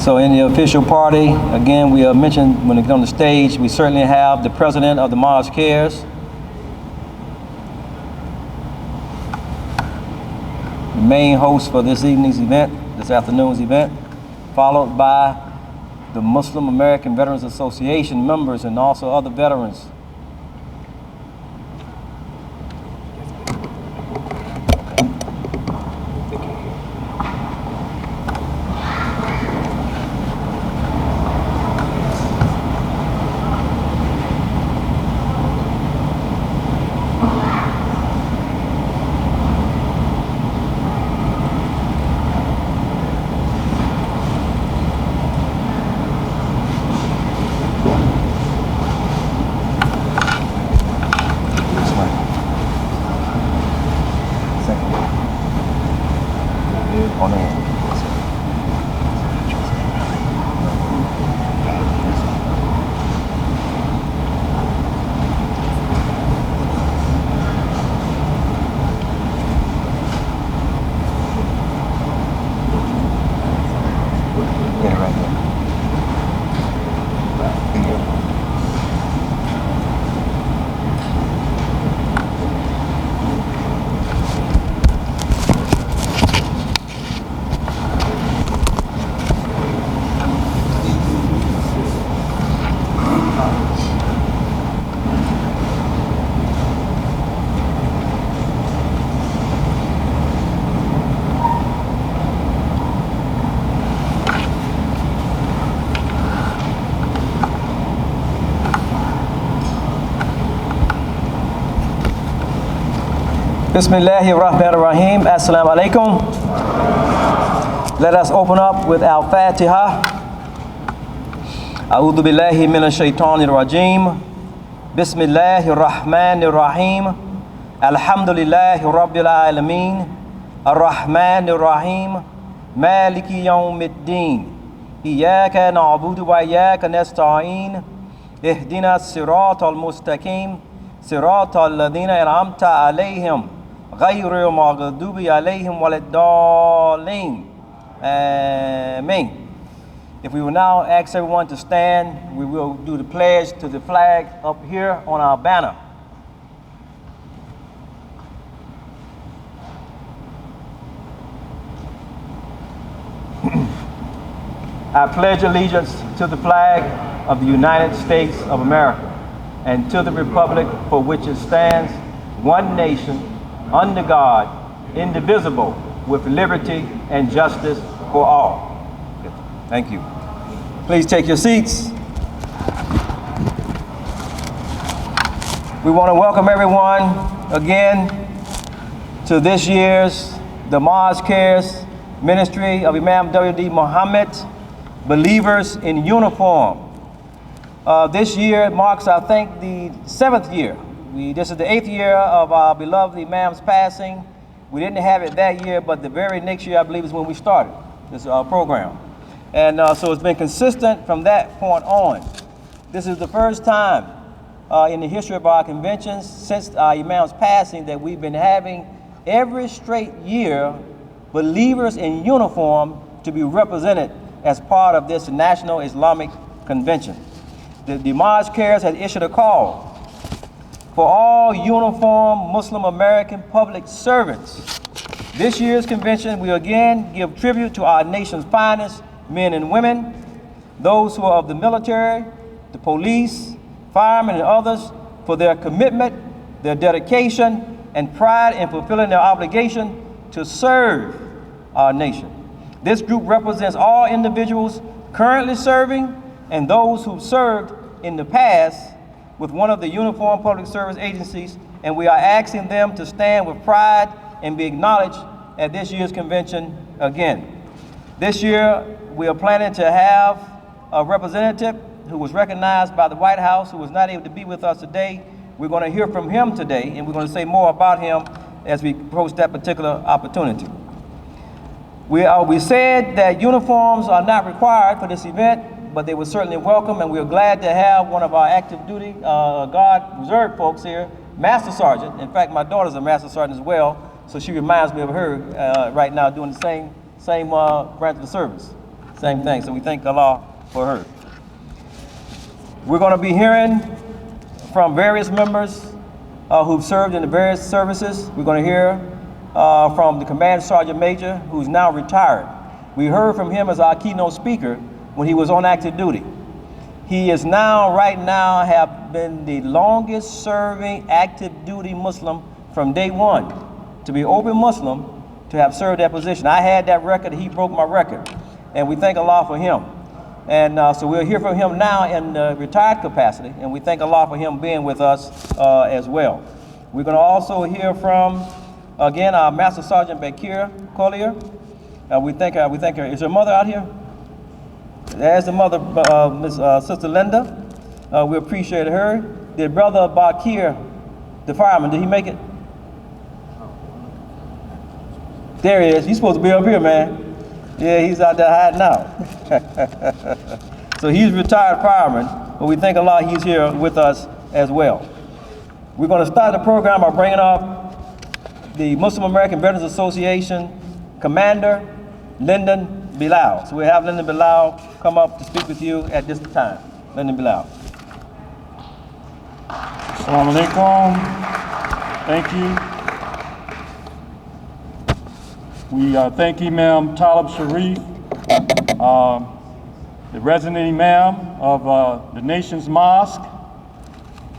So in the official party, again, we mentioned when they get on the stage, we certainly have the president of the Mosque Cares, the main host for this evening's event, this afternoon's event, followed by the Muslim American Veterans Association members and also other veterans. Bismillahirrahmanirrahim. Assalamu alaikum. Let us open up with Al-Fatiha. A'udhu billahi minash shaitanir rajim. Bismillahirrahmanirrahim. Alhamdulillahi rabbil alameen. Ar-Rahmanir Rahim. Maliki yawmiddin. Iyyaka na'budu wa iyyaka nasta'in. Ihdina as-siratal mustaqim. Siratal ladhina an'amta alayhim. غير المغضوب عليهم ولا الضالين. Amen. If we will now ask everyone to stand, we will do the pledge to the flag up here on our banner. I pledge allegiance to the flag of the United States of America and to the republic for which it stands, one nation, under God, indivisible, with liberty and justice for all. Thank you. Please take your seats. We want to welcome everyone again to this year's the Mosque Cares Ministry of Imam W.D. Mohammed, Believers in Uniform. This year marks, I think, the 7th year. This is the 8th year of our beloved Imam's passing. We didn't have it that year, but the very next year, I believe, is when we started this program. And so it's been consistent from that point on. This is the first time in the history of our conventions since our Imam's passing that we've been having every straight year believers in uniform to be represented as part of this National Islamic Convention. The Mosque Cares has issued a call for all uniformed Muslim American public servants. This year's convention will again give tribute to our nation's finest men and women, those who are of the military, the police, firemen, and others for their commitment, their dedication, and pride in fulfilling their obligation to serve our nation. This group represents all individuals currently serving and those who served in the past with one of the uniformed public service agencies, and we are asking them to stand with pride and be acknowledged at this year's convention again. This year, we are planning to have a representative who was recognized by the White House, who was not able to be with us today. We're going to hear from him today, and we're going to say more about him as we approach that particular opportunity. We said that uniforms are not required for this event, but they were certainly welcome, and we are glad to have one of our active duty Guard Reserve folks here, Master Sergeant. In fact, my daughter's a Master Sergeant as well, so she reminds me of her right now doing the same branch of the service. Same thing. So we thank Allah for her. We're going to be hearing from various members who've served in the various services. We're going to hear from the Command Sergeant Major, who's now retired. We heard from him as our keynote speaker when he was on active duty. He is now, right now, have been the longest serving active duty Muslim from day one to be open Muslim to have served that position. I had that record, he broke my record. And we thank Allah for him. And so we'll hear from him now in the retired capacity, and we thank Allah for him being with us as well. We're going to also hear from, again, our Master Sergeant Bakir Collier. We thank her. Is her mother out here? There's the mother, Sister Linda. We appreciate her. Did Brother Bakir, the fireman, did he make it? There he is. He's supposed to be up here, man. Yeah, he's out there hiding out. So he's a retired fireman, but we thank Allah he's here with us as well. We're going to start the program by bringing up the Muslim American Veterans Association Commander, Lyndon Bilal. So we'll have Lyndon Bilal come up to speak with you at this time. Lyndon Bilal. Assalamu alaikum. Thank you. We thank Imam Talib Sharif, the resident Imam of the nation's mosque,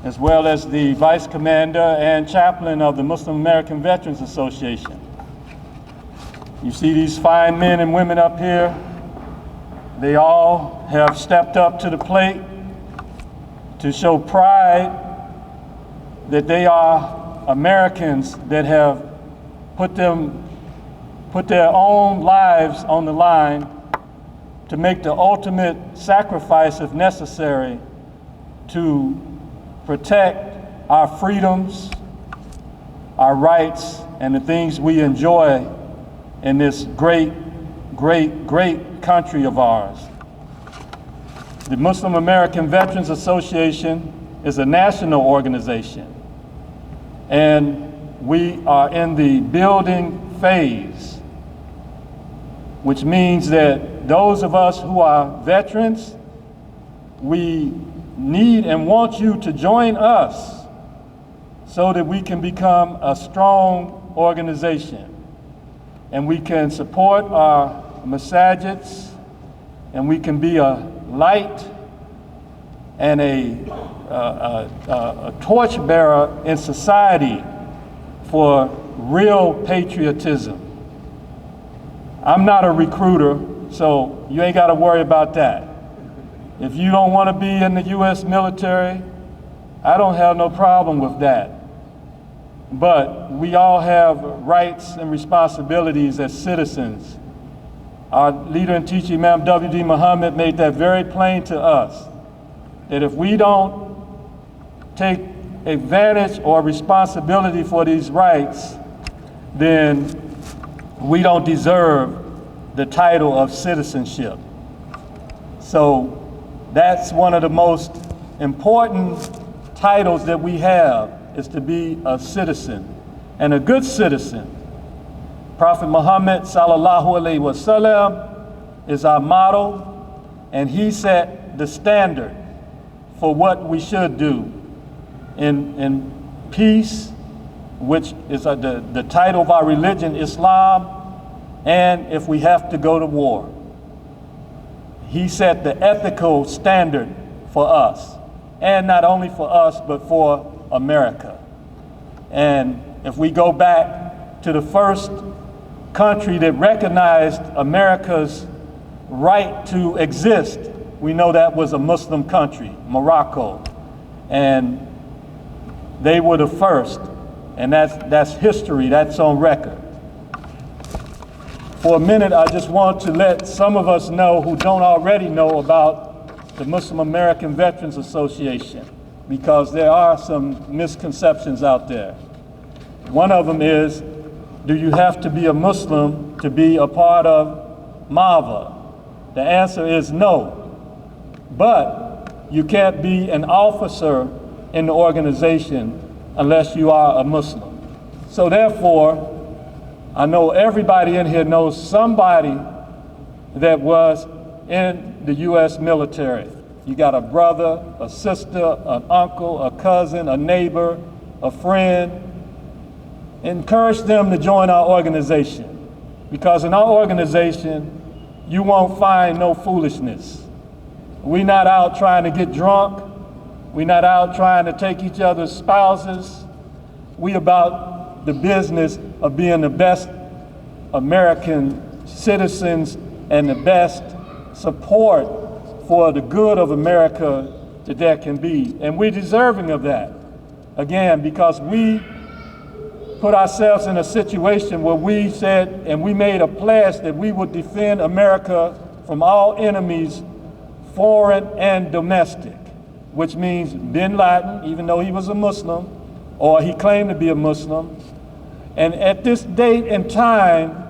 as well as the Vice Commander and Chaplain of the Muslim American Veterans Association. You see these fine men and women up here. They all have stepped up to the plate to show pride that they are Americans that have put their own lives on the line to make the ultimate sacrifice if necessary to protect our freedoms, our rights, and the things we enjoy in this great, great, great country of ours. The Muslim American Veterans Association is a national organization, and we are in the building phase, which means that those of us who are veterans, we need and want you to join us so that we can become a strong organization and we can support our masajids and we can be a light and a torchbearer in society for real patriotism. I'm not a recruiter, so you ain't got to worry about that. If you don't want to be in the U.S. military, I don't have no problem with that. But we all have rights and responsibilities as citizens. Our leader and teacher, Imam W.D. Mohammed, made that very plain to us, that if we don't take advantage or responsibility for these rights, then we don't deserve the title of citizenship. So that's one of the most important titles that we have, is to be a citizen and a good citizen. Prophet Muhammad sallallahu alaihi wasallam is our model, and he set the standard for what we should do in peace, which is the title of our religion, Islam, and if we have to go to war. He set the ethical standard for us, and not only for us, but for America. And if we go back to the first country that recognized America's right to exist, we know that was a Muslim country, Morocco. And they were the first, and that's history, that's on record. For a minute, I just want to let some of us know who don't already know about the Muslim American Veterans Association, because there are some misconceptions out there. One of them is, do you have to be a Muslim to be a part of MAVA? The answer is no. But you can't be an officer in the organization unless you are a Muslim. So therefore, I know everybody in here knows somebody that was in the U.S. military. You got a brother, a sister, an uncle, a cousin, a neighbor, a friend. Encourage them to join our organization, because in our organization, you won't find no foolishness. We're not out trying to get drunk. We're not out trying to take each other's spouses. We about the business of being the best American citizens and the best support for the good of America that there can be. And we're deserving of that. Again, because we put ourselves in a situation where we said, and we made a pledge that we would defend America from all enemies, foreign and domestic, which means Bin Laden, even though he was a Muslim, or he claimed to be a Muslim. And at this date and time,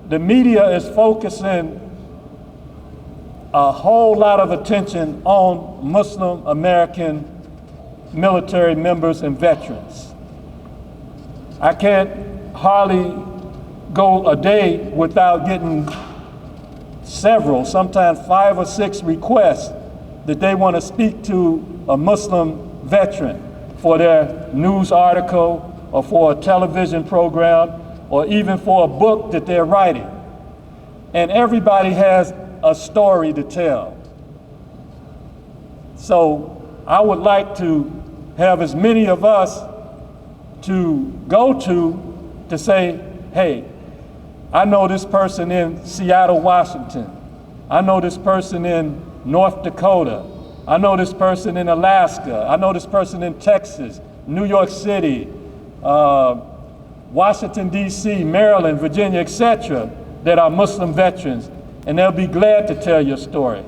the media is focusing a whole lot of attention on Muslim American military members and veterans. I can't hardly go a day without getting several, sometimes 5 or 6 requests that they want to speak to a Muslim veteran for their news article or for a television program or even for a book that they're writing. And everybody has a story to tell. So I would like to have as many of us to go to say, hey, I know this person in Seattle, Washington. I know this person in North Dakota. I know this person in Alaska. I know this person in Texas, New York City, Washington, D.C., Maryland, Virginia, etc., that are Muslim veterans. And they'll be glad to tell your story,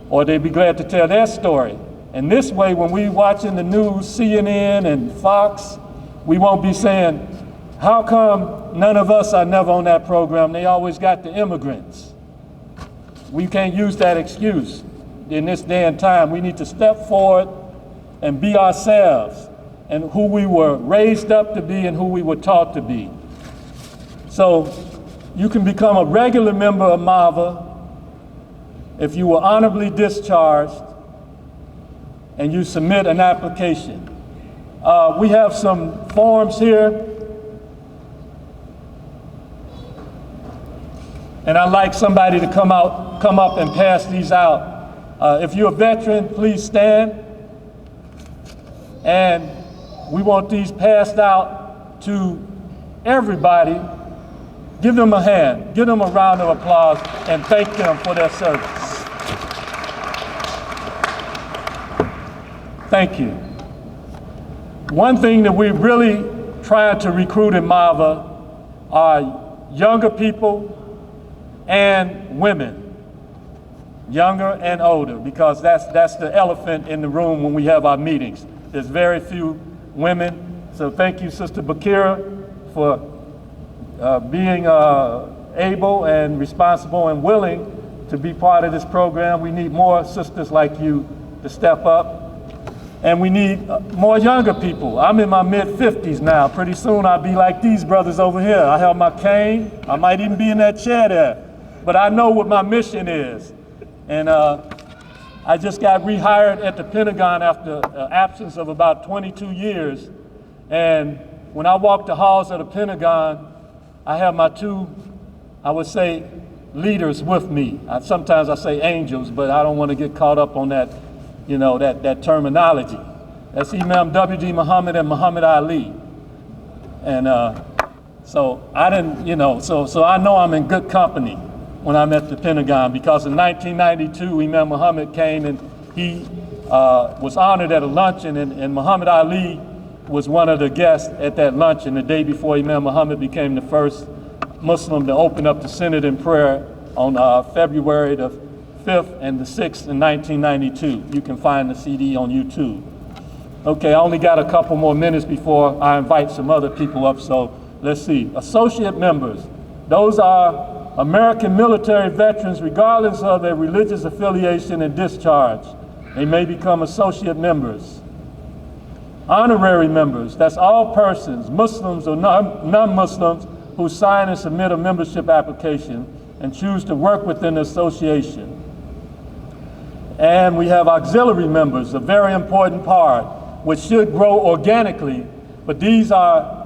or they'll be glad to tell their story. And this way, when we watching the news, CNN and Fox, we won't be saying, how come none of us are never on that program? They always got the immigrants. We can't use that excuse in this day and time. We need to step forward and be ourselves and who we were raised up to be and who we were taught to be. So you can become a regular member of MAVA if you were honorably discharged and you submit an application. We have some forms here, and I'd like somebody to come up and pass these out. If you're a veteran, please stand. And we want these passed out to everybody. Give them a hand, give them a round of applause, and thank them for their service. Thank you. One thing that we really try to recruit in MAVA are younger people and women, younger and older, because that's the elephant in the room when we have our meetings. There's very few women. So thank you, Sister Bakira, for being able and responsible and willing to be part of this program. We need more sisters like you to step up. And we need more younger people. I'm in my mid-50s now. Pretty soon I'll be like these brothers over here. I have my cane. I might even be in that chair there. But I know what my mission is. And I just got rehired at the Pentagon after an absence of about 22 years. And when I walk the halls of the Pentagon, I have my 2, I would say, leaders with me. Sometimes I say angels, but I don't want to get caught up on that, you know, that terminology. That's Imam W.D. Muhammad and Muhammad Ali. And so I didn't, you know, so I know I'm in good company when I'm at the Pentagon, because in 1992, Imam Muhammad came and he was honored at a luncheon, and Muhammad Ali was one of the guests at that luncheon the day before Imam Muhammad became the first Muslim to open up the Synod in prayer on February the 5th and the 6th in 1992. You can find the CD on YouTube. Okay, I only got a couple more minutes before I invite some other people up, so let's see. Associate members, those are American military veterans regardless of their religious affiliation and discharge. They may become associate members. Honorary members, that's all persons, Muslims or non-Muslims, who sign and submit a membership application and choose to work within the association. And we have auxiliary members, a very important part, which should grow organically, but these are